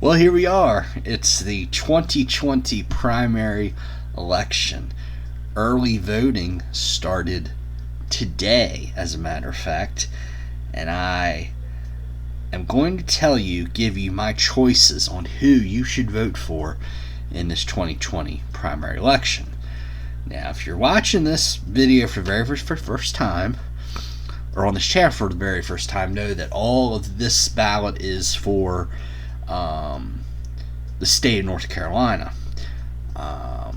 Well, here we are. It's the 2020 primary election. Early voting started today, as a matter of fact, and I am going to give you my choices on who you should vote for in this 2020 primary election. Now, if you're watching this video for the very first time, or on this channel for the very first time, know that all of this ballot is for the state of North Carolina. Of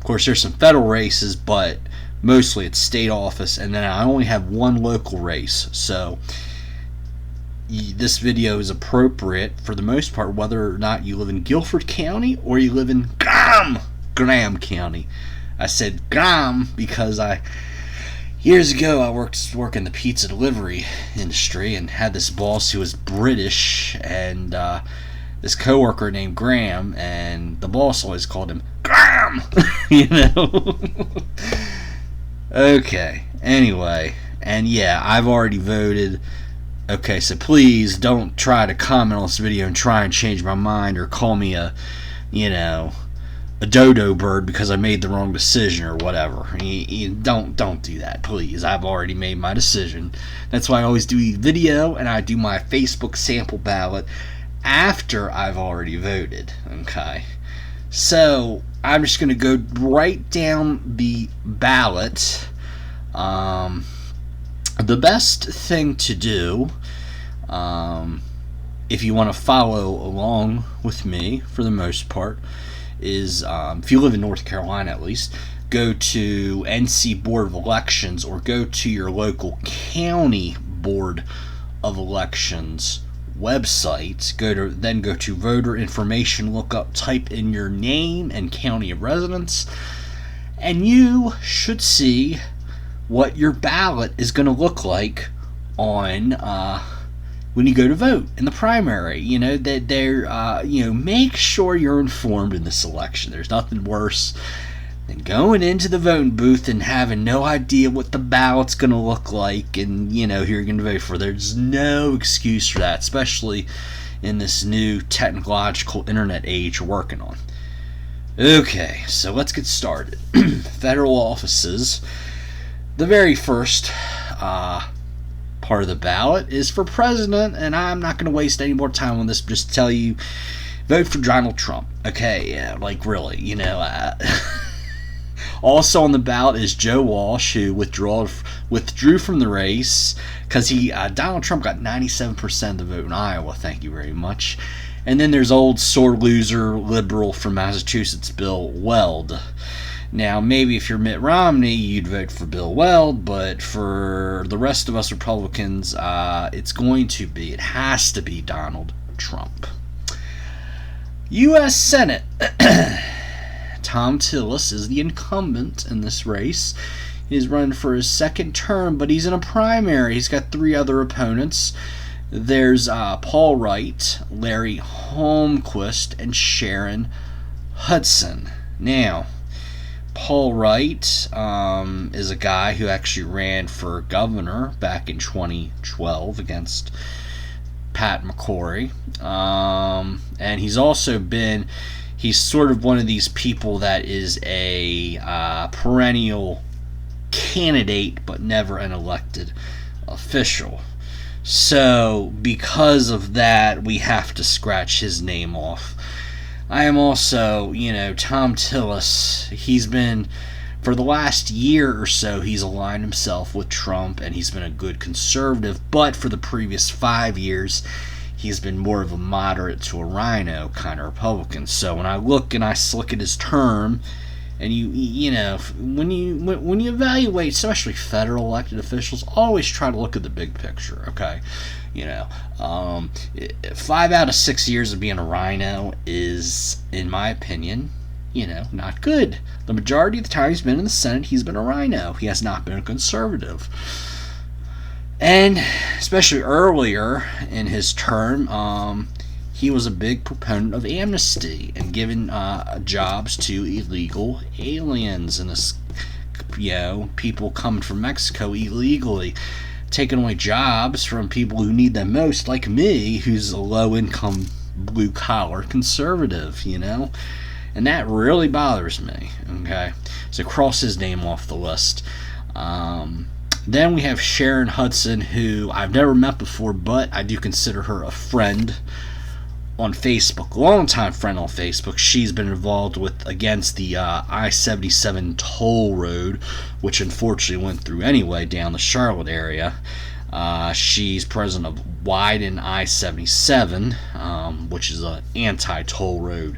course, there's some federal races, but mostly it's state office, and then I only have one local race. So this video is appropriate for the most part, whether or not you live in Guilford County or you live in Graham County. I said Graham because years ago I worked in the pizza delivery industry and had this boss who was British, and this coworker named Graham, and the boss always called him Graham. Okay, anyway, and yeah, I've already voted. Okay, so please don't try to comment on this video and try and change my mind or call me a dodo bird because I made the wrong decision or whatever. Don't do that, please. I've already made my decision. That's why I always do a video, and I do my Facebook sample ballot after I've already voted. Okay, so I'm just going to go right down the ballot. The best thing to do, if you want to follow along with me for the most part, is if you live in North Carolina at least, go to NC Board of Elections or go to your local county Board of Elections website. Then go to voter information, look up, type in your name and county of residence, and you should see what your ballot is going to look like on when you go to vote in the primary. Make sure you're informed in this election. There's nothing worse than going into the voting booth and having no idea what the ballot's going to look like and who you're going to vote for. There's no excuse for that, especially in this new technological internet age we're working on. Okay, so let's get started. Federal offices. The very first part of the ballot is for president, and I'm not going to waste any more time on this. Just tell you, vote for Donald Trump. Okay, yeah, really, Also on the ballot is Joe Walsh, who withdrew from the race because Donald Trump got 97% of the vote in Iowa. Thank you very much. And then there's old sore loser liberal from Massachusetts, Bill Weld. Now, maybe if you're Mitt Romney, you'd vote for Bill Weld, but for the rest of us Republicans, it has to be Donald Trump. U.S. Senate. Tom Tillis is the incumbent in this race. He's running for his second term, but he's in a primary. He's got three other opponents. There's Paul Wright, Larry Holmquist, and Sharon Hudson. Now, Paul Wright is a guy who actually ran for governor back in 2012 against Pat McCrory. And he's sort of one of these people that is a perennial candidate but never an elected official. So because of that, we have to scratch his name off. I am also, Tom Tillis, he's been, for the last year or so, he's aligned himself with Trump, and he's been a good conservative, but for the previous 5 years, he's been more of a moderate to a rhino kind of Republican. So when I look at his term, and when you evaluate, especially federal elected officials, always try to look at the big picture, okay? 5 out of 6 years of being a rhino is, in my opinion, not good. The majority of the time he's been in the Senate, he's been a rhino. He has not been a conservative. And especially earlier in his term, he was a big proponent of amnesty and giving jobs to illegal aliens and people coming from Mexico illegally, taking away jobs from people who need them most, like me, who's a low-income blue-collar conservative, and that really bothers me. Okay, so cross his name off the list. Then we have Sharon Hudson, who I've never met before, but I do consider her a friend on Facebook, longtime friend on Facebook. She's been involved against the I-77 toll road, which unfortunately went through anyway down the Charlotte area. She's president of Widen I-77, which is an anti-toll road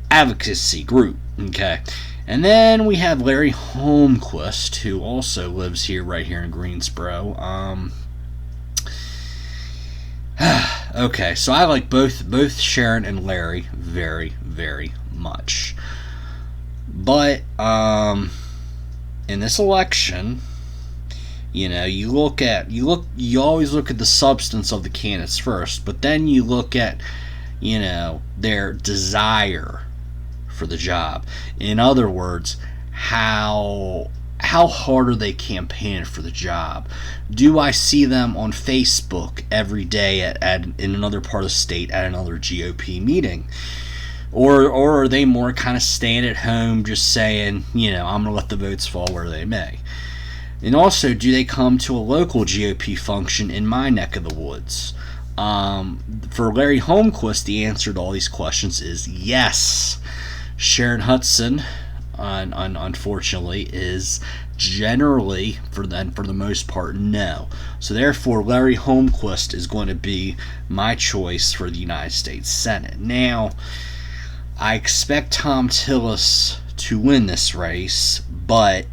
advocacy group. Okay. And then we have Larry Holmquist, who also lives right here in Greensboro. Okay, so I like both Sharon and Larry very, very much. But in this election, you always look at the substance of the candidates first, but then you look at their desire for the job. In other words, how hard are they campaigning for the job? Do I see them on Facebook every day in another part of the state at another GOP meeting? Or are they more kind of staying at home just saying, I'm going to let the votes fall where they may? And also, do they come to a local GOP function in my neck of the woods? For Larry Holmquist, the answer to all these questions is yes. Sharon Hudson, unfortunately, is generally, for the most part, no. So therefore, Larry Holmquist is going to be my choice for the United States Senate. Now, I expect Thom Tillis to win this race, but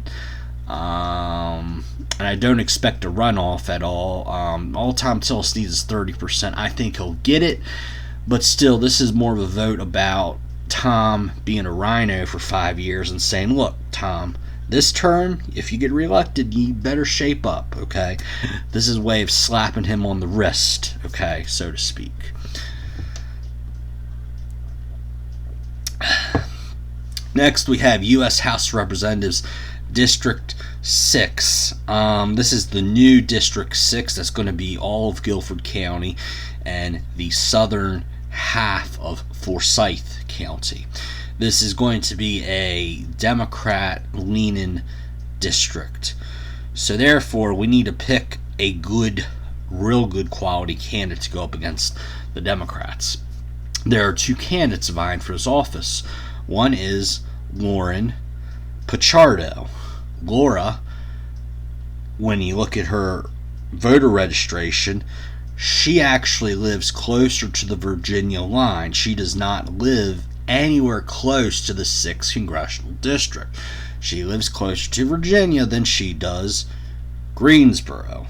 and I don't expect a runoff at all. All Thom Tillis needs is 30%. I think he'll get it, but still, this is more of a vote about Tom being a rhino for 5 years and saying, look, Tom, this term, if you get reelected, you better shape up, okay? This is a way of slapping him on the wrist, okay, so to speak. Next, we have U.S. House of Representatives District 6. This is the new District 6 that's going to be all of Guilford County and the southern half of Forsyth County. This is going to be a Democrat-leaning district. So therefore, we need to pick a real good quality candidate to go up against the Democrats. There are two candidates vying for this office. One is Lauren Pichardo. Laura, when you look at her voter registration, she actually lives closer to the Virginia line. She does not live anywhere close to the 6th Congressional District. She lives closer to Virginia than she does Greensboro.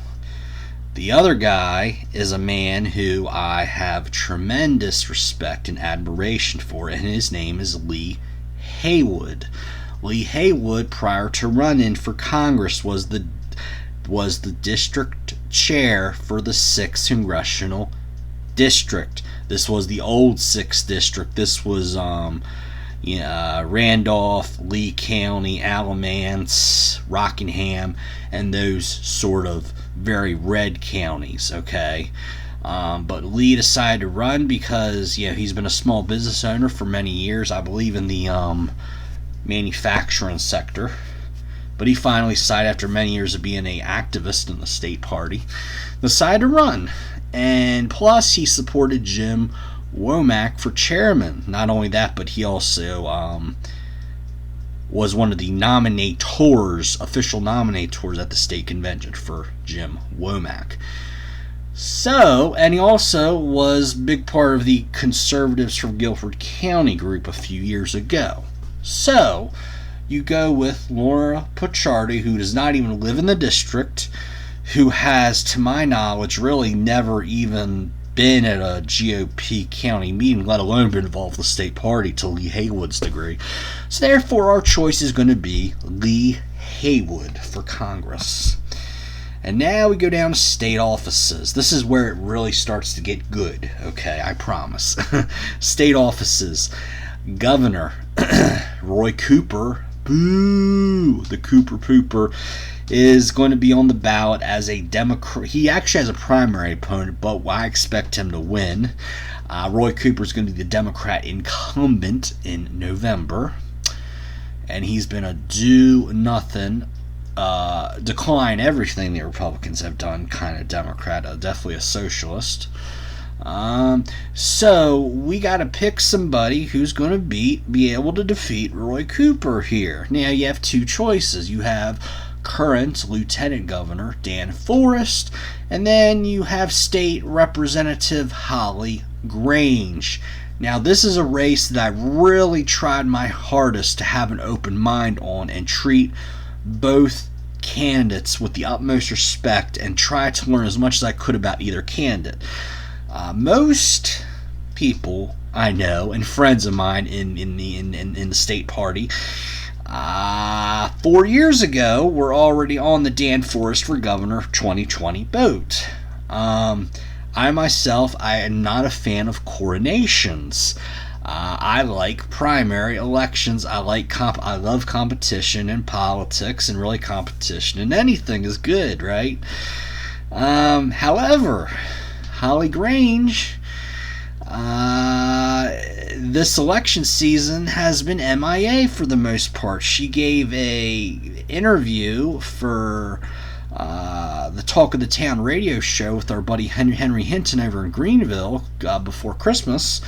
The other guy is a man who I have tremendous respect and admiration for, and his name is Lee Haywood. Lee Haywood, prior to running for Congress, was the district chair for the 6th Congressional District. This was the old 6th District. This was Randolph, Lee County, Alamance, Rockingham, and those sort of very red counties, okay? But Lee decided to run because he's been a small business owner for many years, I believe in the manufacturing sector. But he finally decided, after many years of being an activist in the state party, decided to run. And plus, he supported Jim Womack for chairman. Not only that, but he also was one of the official nominators at the state convention for Jim Womack. So, and he also was a big part of the Conservatives from Guilford County group a few years ago. So, you go with Laura Pichardo, who does not even live in the district, who has, to my knowledge, really never even been at a GOP county meeting, let alone been involved with the state party to Lee Haywood's degree. So therefore, our choice is going to be Lee Haywood for Congress. And now we go down to state offices. This is where it really starts to get good, okay, I promise. State offices. Governor Roy Cooper, boo, the Cooper Pooper, is going to be on the ballot as a Democrat. He actually has a primary opponent, but I expect him to win. Roy Cooper is going to be the Democrat incumbent in November, and he's been a do-nothing, decline everything the Republicans have done kind of Democrat, definitely a socialist. So we got to pick somebody who's going to be able to defeat Roy Cooper here. Now you have two choices. You have current Lieutenant Governor Dan Forest, and then you have State Representative Holly Grange. Now this is a race that I really tried my hardest to have an open mind on and treat both candidates with the utmost respect and try to learn as much as I could about either candidate. Most people I know and friends of mine in the state party 4 years ago were already on the Dan Forest for Governor 2020 boat. I myself, I am not a fan of coronations. I like primary elections. I love competition in politics, and really competition in anything is good, right? However, Holly Grange, this election season has been MIA for the most part. She gave a interview for the Talk of the Town radio show with our buddy Henry Hinton over in Greenville before Christmas.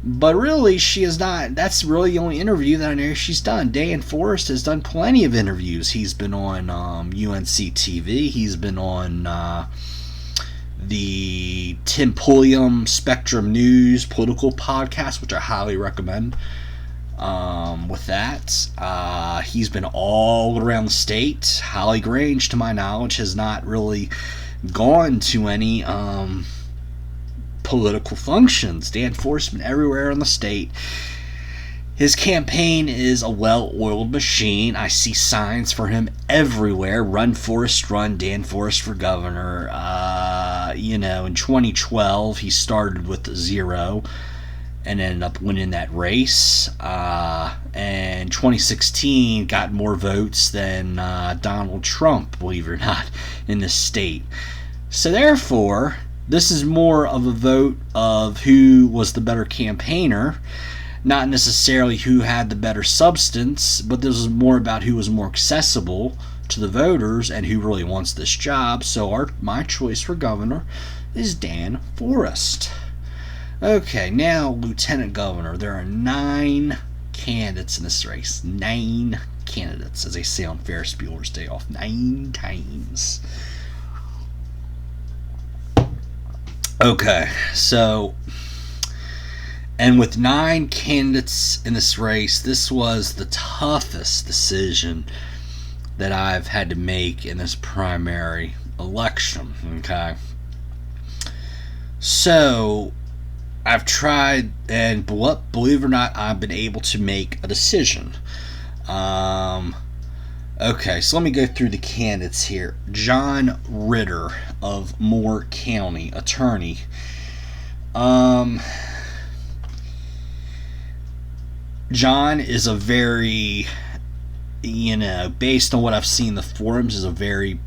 But really, she is not. That's really the only interview that I know she's done. Dan Forest has done plenty of interviews. He's been on UNC TV. He's been on the Tim Pulliam Spectrum News political podcast, which I highly recommend. With that, he's been all around the state. Holly Grange, to my knowledge, has not really gone to any political functions. Dan Forest has been everywhere in the state. His campaign is a well-oiled machine. I see signs for him everywhere. Run, Forest, run. Dan Forest for governor. In 2012, he started with 0 and ended up winning that race. And 2016 got more votes than Donald Trump, believe it or not, in the state. So therefore, this is more of a vote of who was the better campaigner, not necessarily who had the better substance, but this is more about who was more accessible to the voters and who really wants this job. So my choice for governor is Dan Forest. Okay, now Lieutenant Governor. There are 9 candidates in this race. 9 candidates, as they say on Ferris Bueller's Day Off. 9 times. Okay, so, and with 9 candidates in this race, this was the toughest decision that I've had to make in this primary election, okay? So, I've tried, and believe it or not, I've been able to make a decision. Okay, so let me go through the candidates here. John Ritter of Moore County, attorney. John is a very, based on what I've seen in the forums, is a very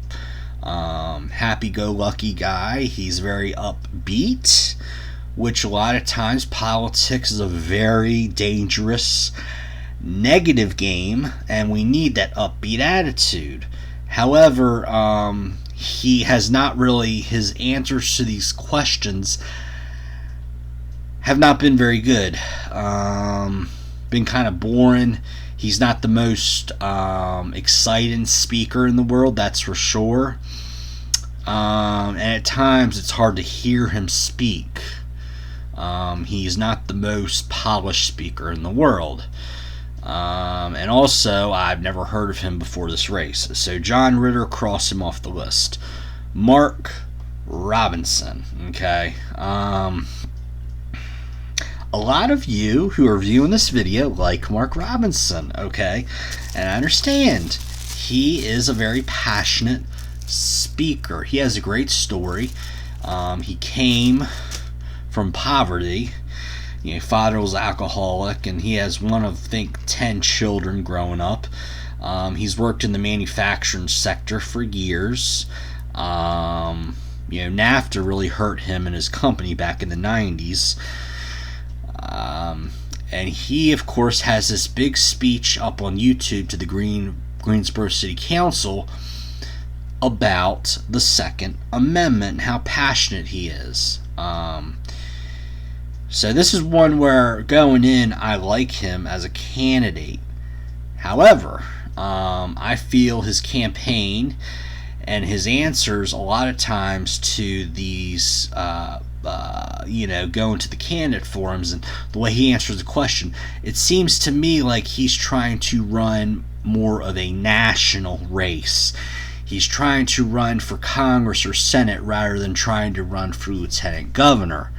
happy-go-lucky guy. He's very upbeat, which a lot of times politics is a very dangerous, negative game, and we need that upbeat attitude. However, he has not really, his answers to these questions have not been very good. Been kind of boring. He's not the most exciting speaker in the world, that's for sure. And at times it's hard to hear him speak. He's not the most polished speaker in the world. And also, I've never heard of him before this race. So John Ritter, cross him off the list. Mark Robinson, okay? A lot of you who are viewing this video like Mark Robinson, okay? And I understand. He is a very passionate speaker. He has a great story. He came from poverty. Father was alcoholic, and he has one of, I think, 10 children growing up. He's worked in the manufacturing sector for years. NAFTA really hurt him and his company back in the 90s. And he, of course, has this big speech up on YouTube to the Greensboro City Council about the Second Amendment and how passionate he is. So this is one where, going in, I like him as a candidate. However, I feel his campaign and his answers a lot of times to these, going to the candidate forums and the way he answers the question, it seems to me like he's trying to run more of a national race. He's trying to run for Congress or Senate rather than trying to run for lieutenant governor.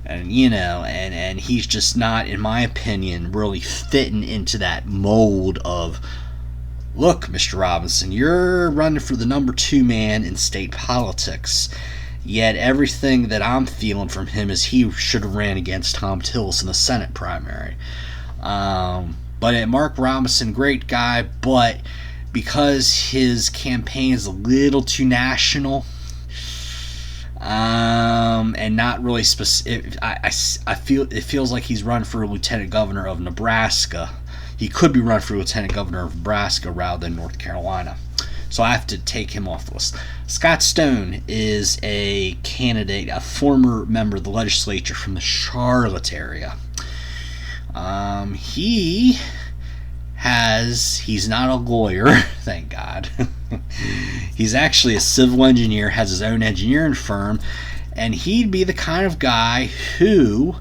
And, and he's just not, in my opinion, really fitting into that mold of, look, Mr. Robinson, you're running for the number 2 man in state politics. Yet everything that I'm feeling from him is he should have ran against Tom Tillis in the Senate primary. But Mark Robinson, great guy, but because his campaign is a little too national, and not really specific, I feel it feels like he's run for lieutenant governor of Nebraska. He could be run for lieutenant governor of Nebraska rather than North Carolina. So I have to take him off the list. Scott Stone is a candidate, a former member of the legislature from the Charlotte area. He's not a lawyer, thank God. He's actually a civil engineer, has his own engineering firm, and he'd be the kind of guy who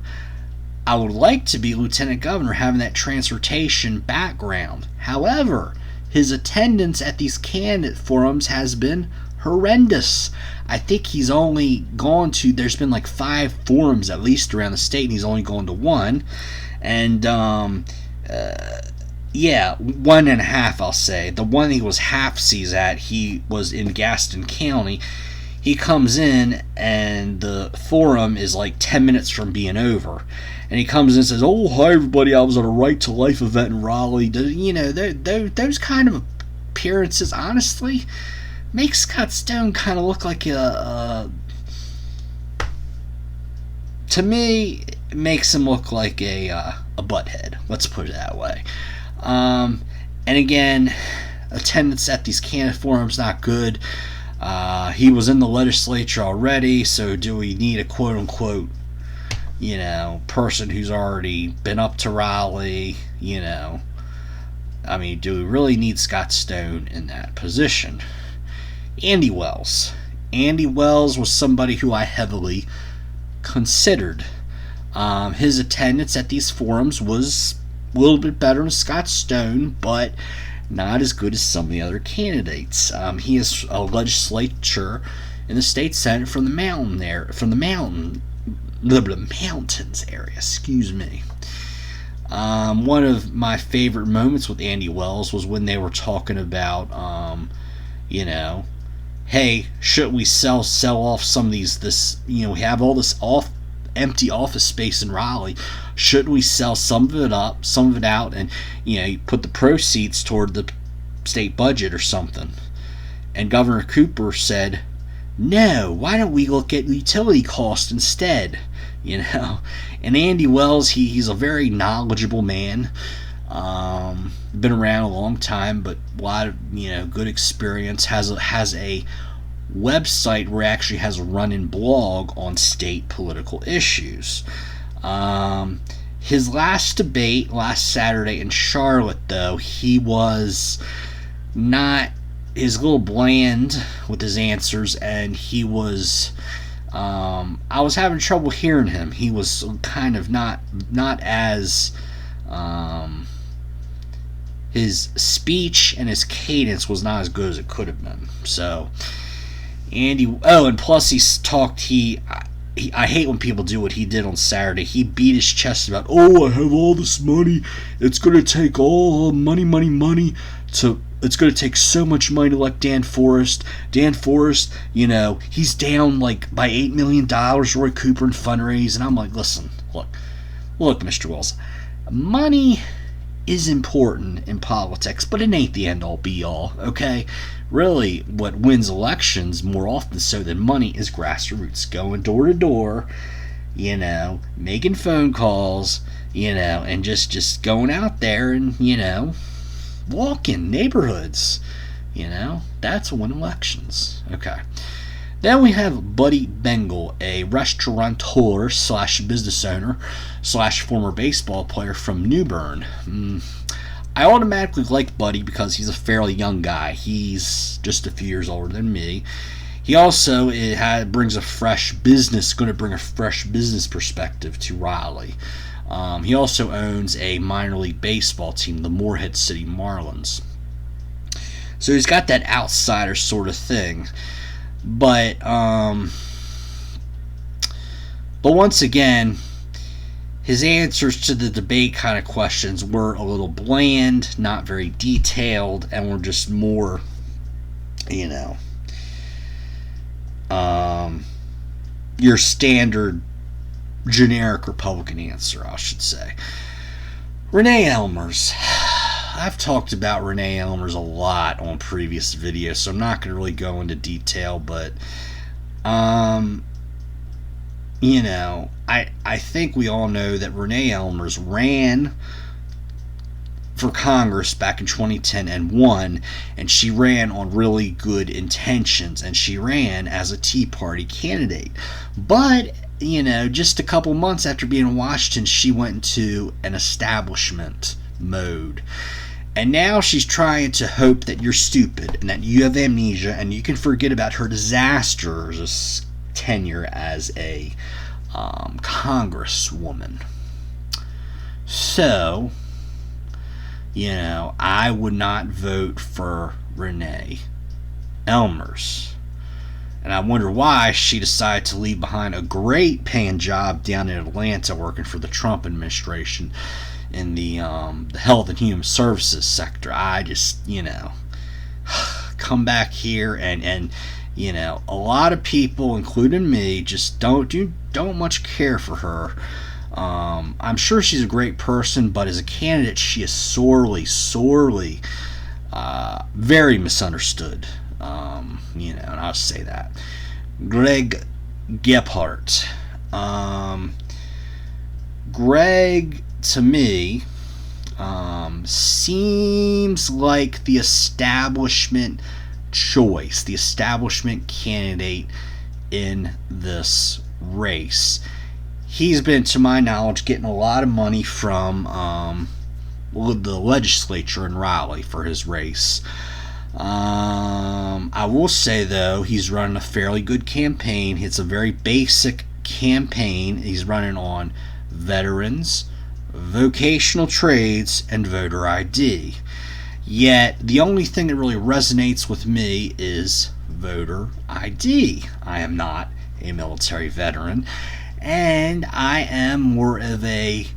I would like to be lieutenant governor, having that transportation background. However, his attendance at these candidate forums has been horrendous. I think he's only gone to, there's been like 5 forums at least around the state, and he's only gone to 1. And, 1.5, I'll say. The one he was half-seas at, he was in Gaston County. He comes in, and the forum is like 10 minutes from being over. And he comes in and says, "Oh, hi, everybody, I was at a Right to Life event in Raleigh." Those kind of appearances, honestly, make Scott Stone kind of look like to me, it makes him look like a butthead. Let's put it that way. And again, attendance at these candidate forums not good. He was in the legislature already, so do we need a quote-unquote, person who's already been up to Raleigh? Do we really need Scott Stone in that position? Andy Wells. Andy Wells was somebody who I heavily considered. His attendance at these forums was a little bit better than Scott Stone, but not as good as some of the other candidates. He is a legislature in the state senate from the mountains area. Excuse me. One of my favorite moments with Andy Wells was when they were talking about, hey, should we sell off some of these? We have all this empty office space in Raleigh. Should we sell some of it out, and you put the proceeds toward the state budget or something? And Governor Cooper said, "No, why don't we look at utility cost instead?" And Andy Wells, he's a very knowledgeable man. Been around a long time, but a lot of good experience. Has a website where he actually has a run-in blog on state political issues. His last debate last Saturday in Charlotte, though, he was not, his a little bland with his answers, and he was, I was having trouble hearing him. He was kind of not as, his speech and his cadence was not as good as it could have been. So, and plus I hate when people do what he did on Saturday. He beat his chest about, I have all this money. It's going to take all money it's going to take so much money to elect Dan Forrest. Dan Forrest, he's down like by $8 million, Roy Cooper and fundraise. And I'm like, listen, look, Mr. Wells, money is important in politics, but it ain't the end-all be-all, okay? Really, what wins elections more often so than money is grassroots, going door to door, making phone calls, and just going out there and, walking neighborhoods. That's when elections. Okay. Then we have Buddy Bengal, a restaurateur slash business owner slash former baseball player from New Bern. I automatically like Buddy because he's a fairly young guy. He's just a few years older than me. He also going to bring a fresh business perspective to Raleigh. He also owns a minor league baseball team, the Morehead City Marlins. So he's got that outsider sort of thing. But once again, his answers to the debate kind of questions were a little bland, not very detailed, and were just more, your standard generic Republican answer, I should say. Renee Elmers. I've talked about Renee Elmers a lot on previous videos, so I'm not going to really go into detail, but I think we all know that Renee Elmers ran for Congress back in 2010 and won, and she ran on really good intentions, and she ran as a Tea Party candidate. But just a couple months after being in Washington, she went into an establishment mode. And now she's trying to hope that you're stupid and that you have amnesia and you can forget about her disastrous tenure as a congresswoman. So, I would not vote for Renee Elmers. And I wonder why she decided to leave behind a great paying job down in Atlanta working for the Trump administration in the health and human services sector. I just, come back here and a lot of people, including me, just don't much care for her. I'm sure she's a great person, but as a candidate, she is sorely, very misunderstood. And I'll say that. Greg Gephardt. Greg, to me, seems like the establishment choice, the establishment candidate in this race. He's been, to my knowledge, getting a lot of money from the legislature in Raleigh for his race. I will say, though, he's running a fairly good campaign. It's a very basic campaign. He's running on veterans, vocational trades, and voter ID. Yet, the only thing that really resonates with me is voter ID. I am not a military veteran, and I am more of a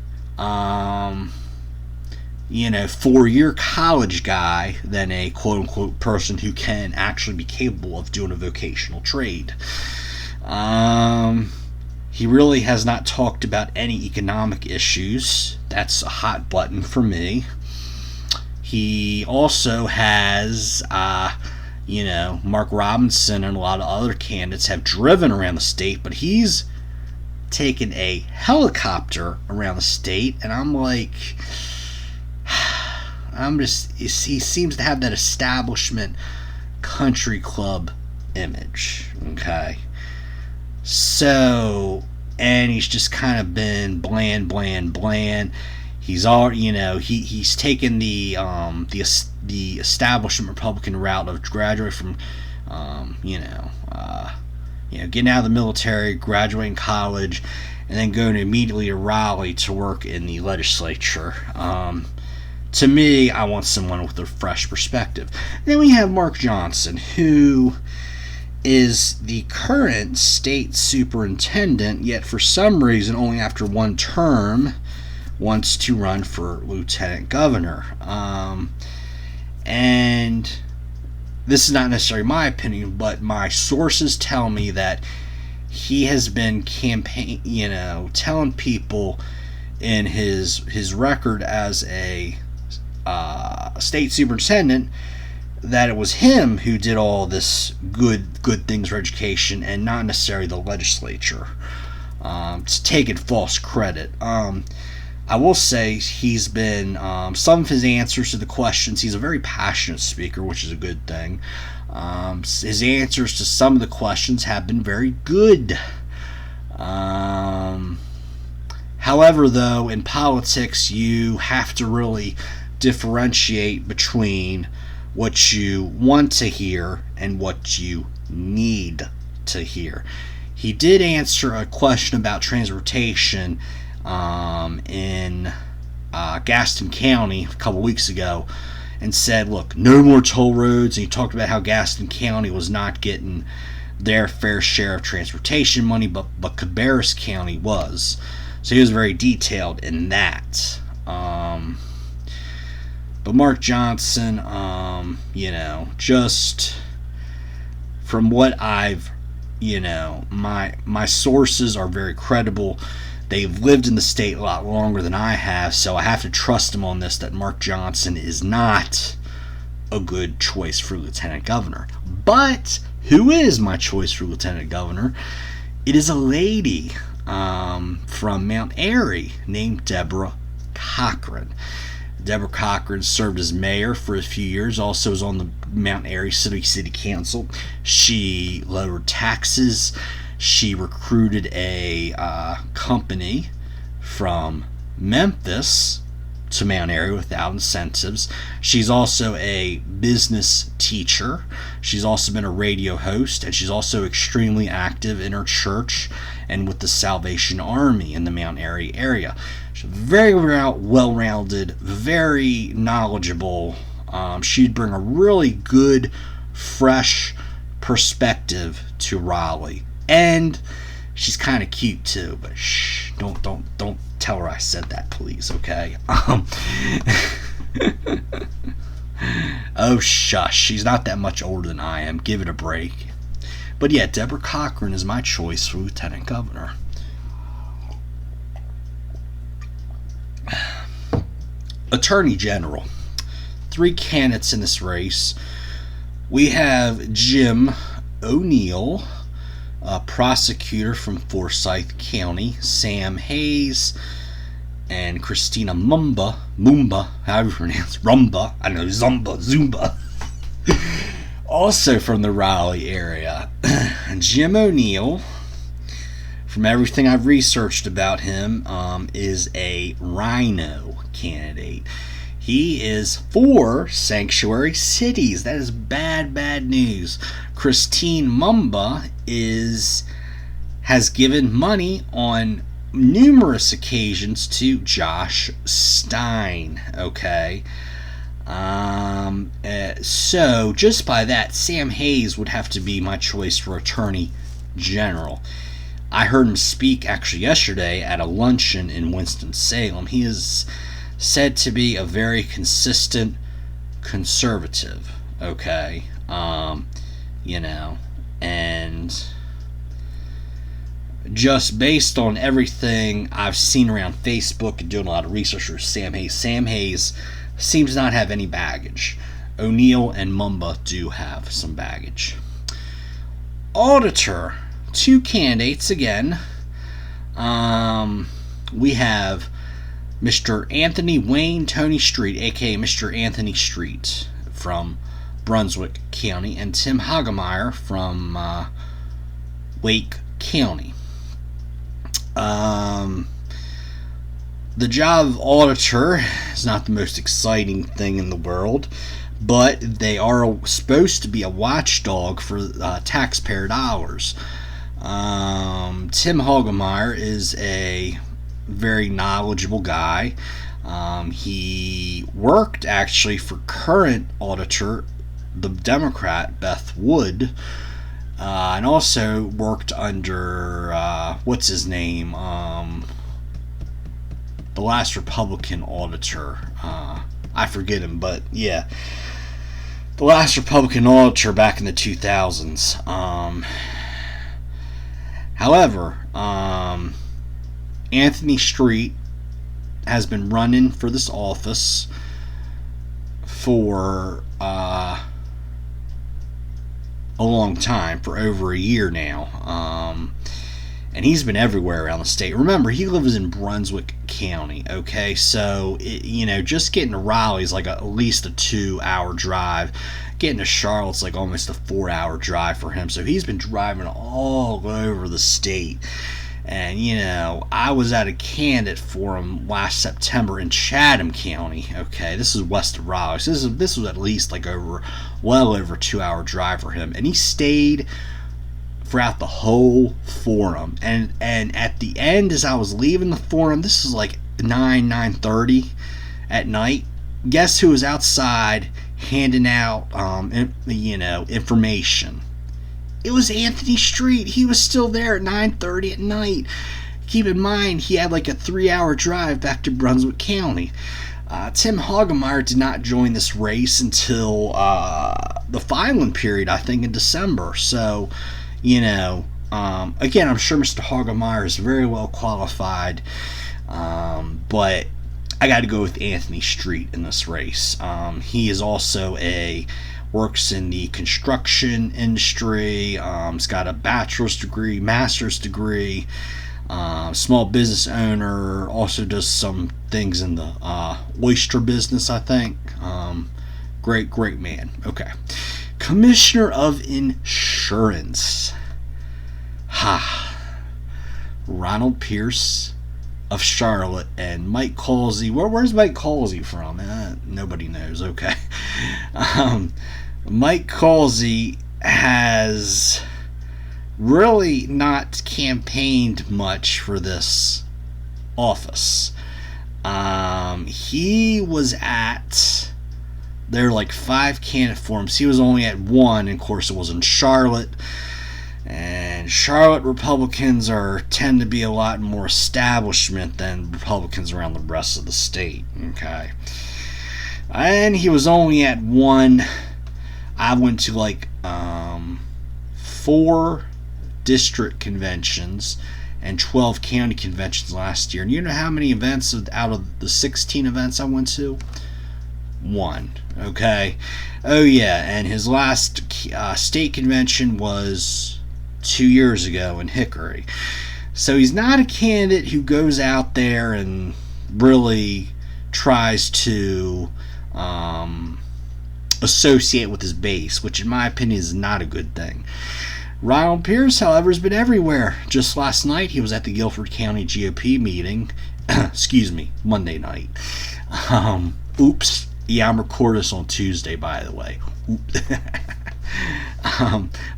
4-year college guy than a quote-unquote person who can actually be capable of doing a vocational trade. He really has not talked about any economic issues. That's a hot button for me. He also has, Mark Robinson and a lot of other candidates have driven around the state, but he's taken a helicopter around the state, and I'm like, he seems to have that establishment country club image, okay? So, and he's just kind of been bland. He's all, he's taken the establishment Republican route of graduate from, getting out of the military, graduating college, and then going immediately to Raleigh to work in the legislature. To me, I want someone with a fresh perspective. Then we have Mark Johnson, who is the current state superintendent, yet for some reason, only after one term, wants to run for lieutenant governor. And this is not necessarily my opinion, but my sources tell me that he has been telling people in his record as a state superintendent, that it was him who did all this good things for education and not necessarily the legislature. It's taking false credit. I will say he's been, some of his answers to the questions, he's a very passionate speaker, which is a good thing. His answers to some of the questions have been very good. However, though, in politics, you have to really differentiate between what you want to hear and what you need to hear. He did answer a question about transportation in Gaston County a couple weeks ago and said, look, no more toll roads. And he talked about how Gaston County was not getting their fair share of transportation money, but Cabarrus County was. So he was very detailed in that. But Mark Johnson, just from what I've, my sources are very credible. They've lived in the state a lot longer than I have, so I have to trust them on this, that Mark Johnson is not a good choice for lieutenant governor. But who is my choice for lieutenant governor? It is a lady from Mount Airy named Deborah Cochran. Deborah Cochran served as mayor for a few years, also was on the Mount Airy City Council. She lowered taxes. She recruited a company from Memphis to Mount Airy without incentives. She's also a business teacher. She's also been a radio host, and she's also extremely active in her church and with the Salvation Army in the Mount Airy area. She's very well-rounded, very knowledgeable. She'd bring a really good, fresh perspective to Raleigh. And she's kind of cute too, but shh, don't tell her I said that, please, okay? Oh, shush, she's not that much older than I am. Give it a break. But yeah, Deborah Cochran is my choice for lieutenant governor. Attorney General. 3 candidates in this race. We have Jim O'Neill, a prosecutor from Forsyth County, Sam Hayes, and Christina Mumba, however you pronounce Rumba, I know, Zumba, also from the Raleigh area. Jim O'Neill, from everything I've researched about him, is a rhino candidate. He is for sanctuary cities. That is bad news. Christine Mumba has given money on numerous occasions to Josh Stein. Okay. So just by that, Sam Hayes would have to be my choice for Attorney General. I heard him speak actually yesterday at a luncheon in Winston-Salem. He is said to be a very consistent conservative, okay? And just based on everything I've seen around Facebook and doing a lot of research for Sam Hayes seems to not have any baggage. O'Neill and Mumba do have some baggage. Auditor, 2 candidates again. We have Mr. Anthony Wayne Tony Street, aka Mr. Anthony Street from Brunswick County, and Tim Hagemeyer from Wake County. The job of auditor is not the most exciting thing in the world, but they are supposed to be a watchdog for taxpayer dollars. Tim Hagemeyer is a very knowledgeable guy. He worked actually for current auditor, the Democrat Beth Wood, and also worked under what's his name, the last Republican auditor. I forget him, but yeah, the last Republican auditor back in the 2000s. However, Anthony Street has been running for this office for a long time, for over a year now. And he's been everywhere around the state. Remember, he lives in Brunswick County, okay? So, just getting to Raleigh is like at least a 2-hour drive. Getting to Charlotte's like almost a 4-hour drive for him. So he's been driving all over the state. And, I was at a candidate for him last September in Chatham County, okay? This is west of Raleigh. So this was at least like well over a 2-hour drive for him. And he stayed throughout the whole forum, and at the end, as I was leaving the forum, this is like 9:30 at night. Guess who was outside handing out information? It was Anthony Street. He was still there at 9:30 at night. Keep in mind, he had like a 3-hour drive back to Brunswick County. Tim Hagemeyer did not join this race until the filing period, I think, in December. So, again, I'm sure Mr. Hagemeyer is very well qualified, but I got to go with Anthony Street in this race. He is also works in the construction industry. He's got a bachelor's degree, master's degree, small business owner, also does some things in the oyster business, I think. Great man. Okay. Commissioner of Insurance. Ronald Pierce of Charlotte and Mike Causey. Where's Mike Causey from? Nobody knows. Okay. Mike Causey has really not campaigned much for this office. He was at... There were like 5 candidate forums. He was only at 1, and of course it was in Charlotte. And Charlotte Republicans tend to be a lot more establishment than Republicans around the rest of the state. Okay. And he was only at 1. I went to like 4 district conventions and 12 county conventions last year. And you know how many events out of the 16 events I went to? 1. Okay. Oh yeah, and his last state convention was 2 years ago in Hickory. So he's not a candidate who goes out there and really tries to associate with his base, which in my opinion is not a good thing. Ronald Pierce, however, has been everywhere. Just last night he was at the Guilford County GOP meeting. Excuse me, Monday night. Oops. Yeah, I'm recording this on Tuesday, by the way.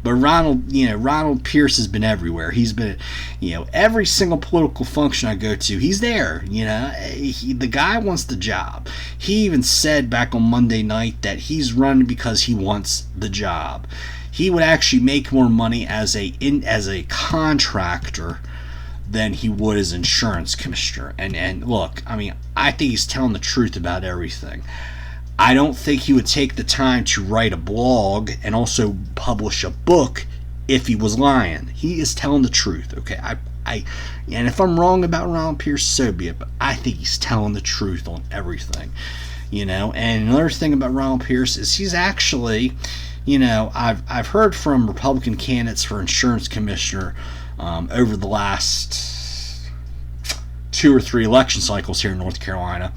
But Ronald Pierce has been everywhere. He's been, every single political function I go to, he's there. The guy wants the job. He even said back on Monday night that he's running because he wants the job. He would actually make more money as a contractor than he would as insurance commissioner. And look, I think he's telling the truth about everything. I don't think he would take the time to write a blog and also publish a book if he was lying. He is telling the truth, okay? And if I'm wrong about Ronald Pierce, so be it, but I think he's telling the truth on everything, And another thing about Ronald Pierce is he's actually, I've heard from Republican candidates for insurance commissioner over the last 2 or 3 election cycles here in North Carolina.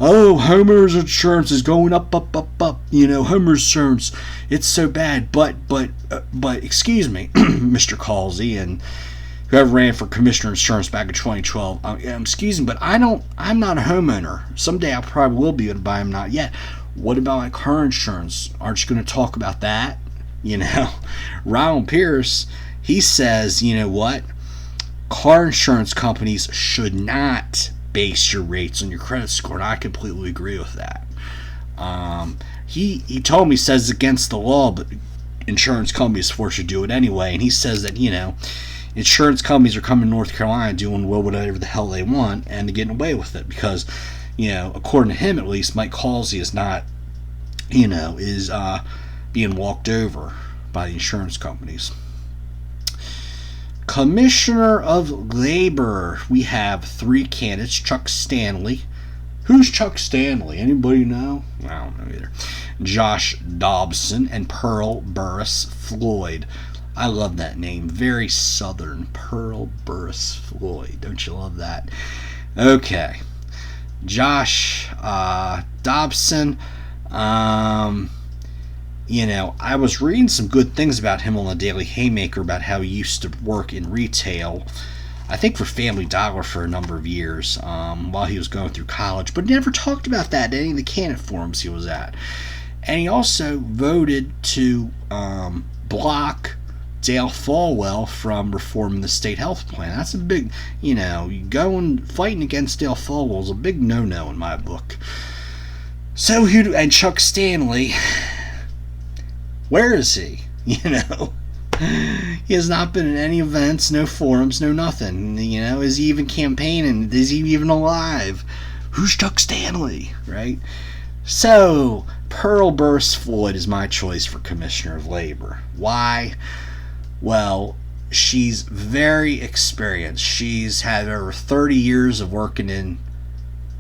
Oh, homeowners insurance is going up. Homeowners insurance, it's so bad. But excuse me, Mr. Causey and whoever ran for commissioner of insurance back in 2012. Excuse me, but I'm not a homeowner. Someday I probably will be, but I'm not yet. What about my car insurance? Aren't you going to talk about that? Ronald Pierce, he says, what? Car insurance companies should not base your rates on your credit score, and I completely agree with that. He told me, says against the law, but insurance companies forced to do it anyway, and he says that insurance companies are coming to North Carolina doing whatever the hell they want, and they're getting away with it because according to him at least, Mike Causey is not is being walked over by the insurance companies. Commissioner of Labor, we have 3 candidates. Chuck Stanley, Who's Chuck Stanley? Anybody know? I don't know either. Josh Dobson and Pearl Burris Floyd. I love that name. Very southern. Pearl Burris Floyd. Don't you love that? Okay. Josh Dobson. I was reading some good things about him on the Daily Haymaker about how he used to work in retail, I think for Family Dollar for a number of years while he was going through college, but never talked about that at any of the candidate forums he was at. And he also voted to block Dale Folwell from reforming the state health plan. That's a big, fighting against Dale Folwell is a big no-no in my book. So, and Chuck Stanley, where is he? He has not been in any events, no forums, no nothing. Is he even campaigning? Is he even alive? Who's Chuck Stanley, right? So, Pearl Burris Floyd is my choice for Commissioner of Labor. Why? Well, she's very experienced. She's had over 30 years of working in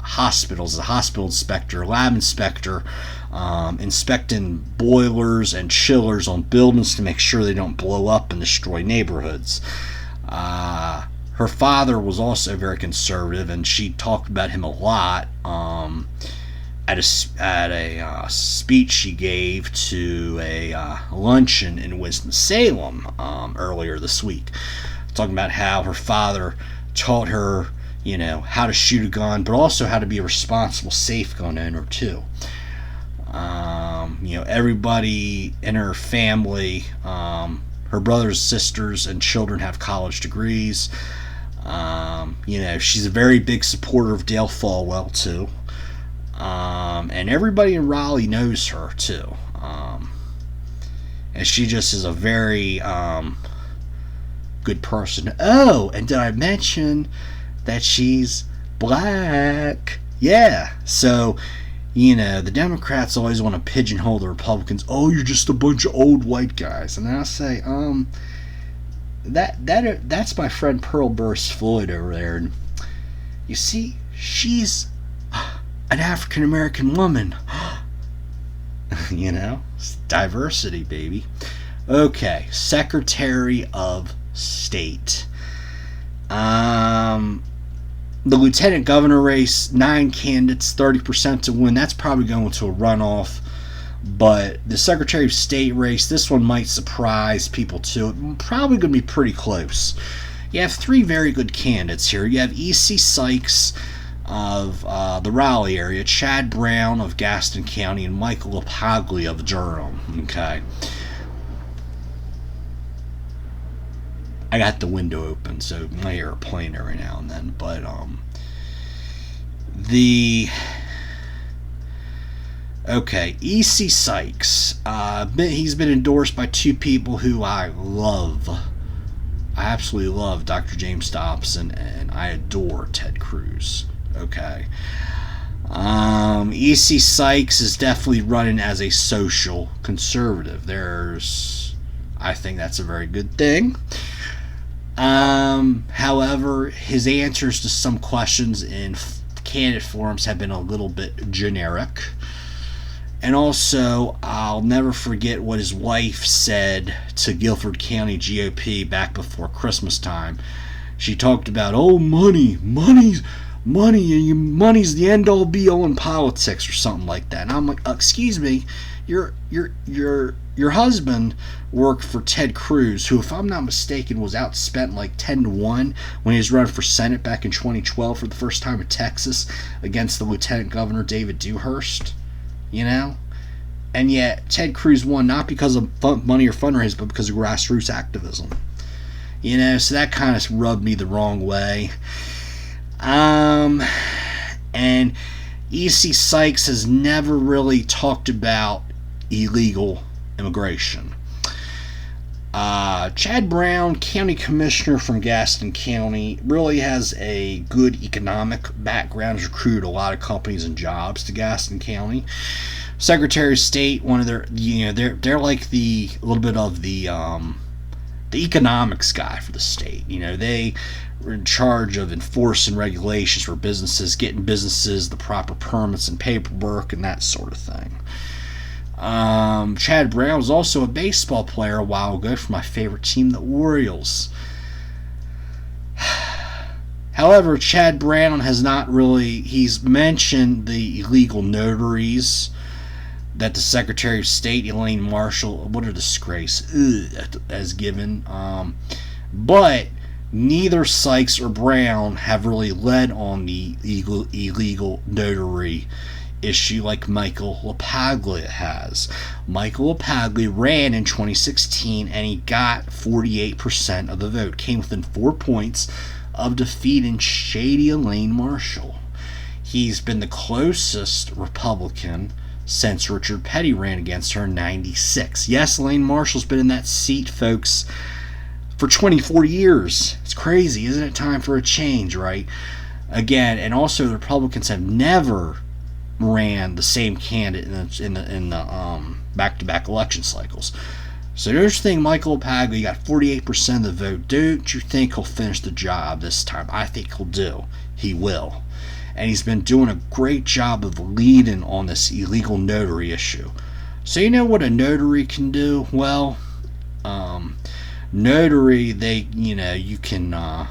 hospitals as a hospital inspector, lab inspector, inspecting boilers and chillers on buildings to make sure they don't blow up and destroy neighborhoods. Her father was also very conservative, and she talked about him a lot at a speech she gave to a luncheon in Winston-Salem earlier this week, talking about how her father taught her how to shoot a gun, but also how to be a responsible, safe gun owner too. Everybody in her family, her brothers, sisters, and children have college degrees. She's a very big supporter of Dale Folwell too. And everybody in Raleigh knows her too. And she just is a very good person. Oh, and did I mention that she's black? Yeah. So, the Democrats always want to pigeonhole the Republicans. Oh, you're just a bunch of old white guys. And I'll say, that's my friend Pearl Burris Floyd over there. And you see, she's an African American woman. It's diversity, baby. Okay, Secretary of State. The lieutenant governor race, 9 candidates, 30% to win. That's probably going to a runoff. But the Secretary of State race, this one might surprise people too. It's probably going to be pretty close. You have 3 very good candidates here. You have E.C. Sykes of the Raleigh area, Chad Brown of Gaston County, and Michael LaPaglia of Durham. Okay. I got the window open, so you might hear a plane every now and then. But E.C. Sykes. He's been endorsed by 2 people who I love. I absolutely love Dr. James Dobson, and I adore Ted Cruz. Okay. E.C. Sykes is definitely running as a social conservative. I think that's a very good thing. However, his answers to some questions in candidate forums have been a little bit generic. And also, I'll never forget what his wife said to Guilford County GOP back before Christmas time. She talked about, money's the end-all be-all in politics, or something like that. And I'm like, excuse me, your husband worked for Ted Cruz, who, if I'm not mistaken, was outspent like 10-1 when he was running for Senate back in 2012 for the first time in Texas against the Lieutenant Governor David Dewhurst. And yet Ted Cruz won not because of money or fundraising, but because of grassroots activism. So that kind of rubbed me the wrong way. And E.C. Sykes has never really talked about illegal immigration. Chad Brown, county commissioner from Gaston County, really has a good economic background. Has recruited a lot of companies and jobs to Gaston County. Secretary of State, one of their, they're like a little bit of the economics guy for the state. They in charge of enforcing regulations for businesses, getting businesses the proper permits and paperwork and that sort of thing. Chad Brown was also a baseball player a while ago for my favorite team, the Orioles. However, Chad Brown has not really, he's mentioned the illegal notaries that the Secretary of State, Elaine Marshall, what a disgrace, has given. But neither Sykes or Brown have really led on the illegal notary issue like Michael LaPaglia has. Michael LaPaglia ran in 2016 and he got 48% of the vote, came within 4 points of defeating shady Elaine Marshall. He's been the closest Republican since Richard Petty ran against her in 96. Yes, Elaine Marshall's been in that seat, folks, for 24 years. It's crazy. Isn't it time for a change, right? Again, and also the Republicans have never ran the same candidate in the back-to-back election cycles. So there's the thing, Michael LaPaglia got 48% of the vote. Don't you think he'll finish the job this time? I think he'll do. He will. And he's been doing a great job of leading on this illegal notary issue. So you know what a notary can do? Well, notary, you can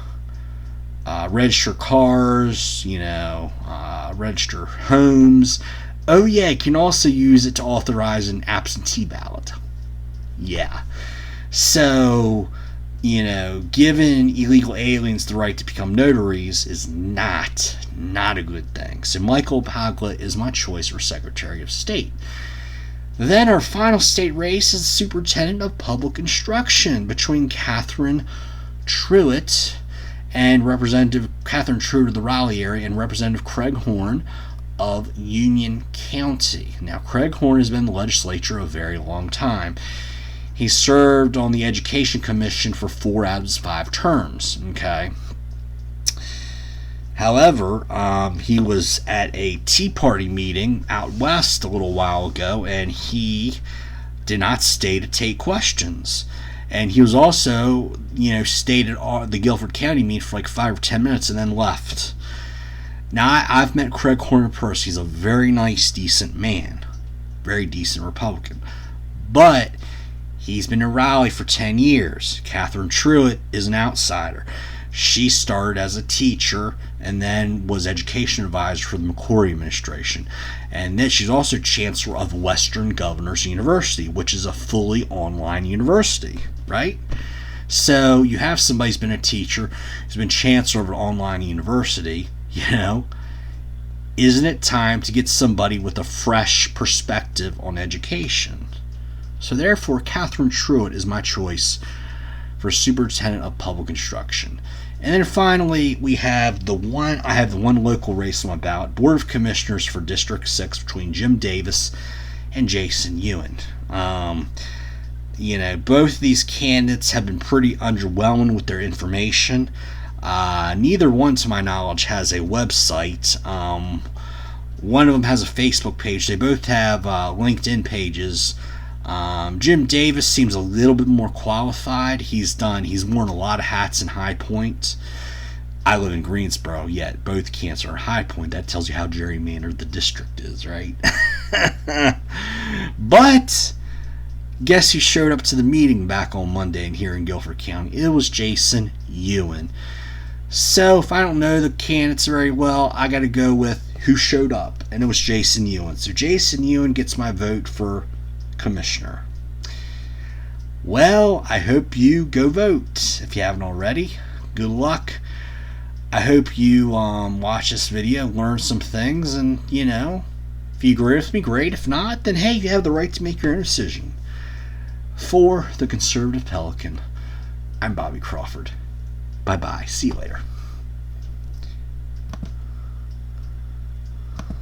register cars, register homes. Oh yeah, you can also use it to authorize an absentee ballot. Yeah. So, giving illegal aliens the right to become notaries is not a good thing. So Michael LaPaglia is my choice for Secretary of State. Then our final state race is Superintendent of Public Instruction between Catherine Truitt and Representative Catherine Truitt of the Raleigh area and Representative Craig Horn of Union County. Now, Craig Horn has been in the legislature a very long time. He served on the Education Commission for 4 out of his 5 terms. Okay. However, he was at a Tea Party meeting out west a little while ago, and he did not stay to take questions. And he was also, stayed at the Guilford County meeting for like 5 or 10 minutes and then left. Now, I've met Craig Horn in person. He's a very nice, decent man. Very decent Republican. But he's been in Raleigh for 10 years. Catherine Truitt is an outsider. She started as a teacher and then was education advisor for the McCrory administration. And then she's also chancellor of Western Governors University, which is a fully online university, right? So you have somebody who's been a teacher, who's been chancellor of an online university, Isn't it time to get somebody with a fresh perspective on education? So therefore, Catherine Truitt is my choice for Superintendent of Public Instruction. And then finally, I have the one local race on my ballot, Board of Commissioners for District 6 between Jim Davis and Jason Ewan. Both of these candidates have been pretty underwhelming with their information. Neither one, to my knowledge, has a website. One of them has a Facebook page. They both have LinkedIn pages. Jim Davis seems a little bit more qualified. He's worn a lot of hats in High Point. I live in Greensboro, yet both candidates are in High Point. That tells you how gerrymandered the district is, right? But guess who showed up to the meeting back on Monday and here in Guilford County? It was Jason Ewan. So if I don't know the candidates very well, I got to go with who showed up, and it was Jason Ewan. So Jason Ewan gets my vote for commissioner. Well, I hope you go vote if you haven't already. Good luck. I hope you watch this video, learn some things, and if you agree with me, great. If not, then hey, you have the right to make your own decision. For the Conservative Pelican, I'm Bobby Crawford. Bye bye. See you later.